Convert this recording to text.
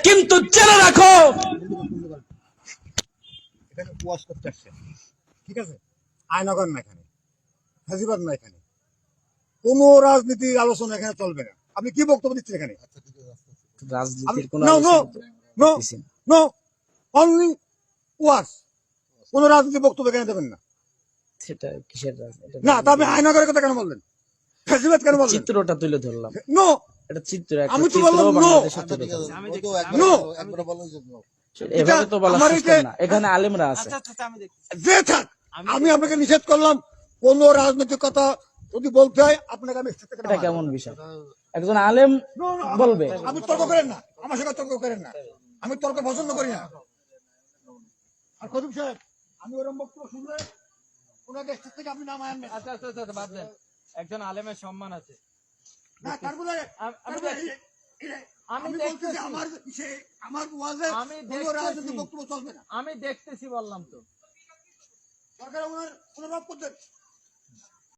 কিন্তু জেনে রাখো এখানে ওয়াজ করতে আসছে, ঠিক আছে? আয়নাগর না, এখানে হাজিবাদ না, এখানে কোনো রাজনীতির আলোচনা এখানে চলবে না। আপনি কি বক্তব্য দিচ্ছেন এখানে? রাজনীতির কোনো নো নো আলোচনা নো করতেছি না। নো, অনলি ওয়াজ। কোনো রাজনীতির বক্তব্য এখানে দেবেন না। সেটা কিসের রাজনীতি? না, তা আপনি আয়নাগরের কথা কেন বললেন? ফেসিবাদ কেন বললেন? চিত্রটা তুলে ধরলাম। নো, এটা চিত্র, আমি তো চিত্র বললাম নো। বাংলাদেশের তুলে ধরলাম। নো, এভাবে তো বলা আমার সিস্টেম না, এখানে আলেমরা আছে। যে থাক, আমি আপনাকে নিষেধ করলাম কোন রাজনৈতিক কথা যদি বলতে হয় আপনাকে আমি স্টেজ থেকে এটা নামাবো। কেমন বিষয়? একজন আলেম নো, নো, বলবে। আপনি তর্ক করেন না, আমার সঙ্গে তর্ক করেন না, আমি তর্ক পছন্দ করি না। আর খতিব সাহেব, আমি ওরকম বক্তব্য শুনলে ওনাকে স্টেজ থেকে আপনি নামায় আনবেন। আচ্ছা আচ্ছা আচ্ছা, বাদ দেন। একজন আলেমের সম্মান আছে। না, তারপরে আমি আমি বলতেছি দেখতেছি, আমার ওয়াজে আমি কোনো রাজনৈতিক দেখতেছি, বক্তব্য চলবে না। আমি দেখতেছি বললাম তো। সরকার ওনার রব করতেন।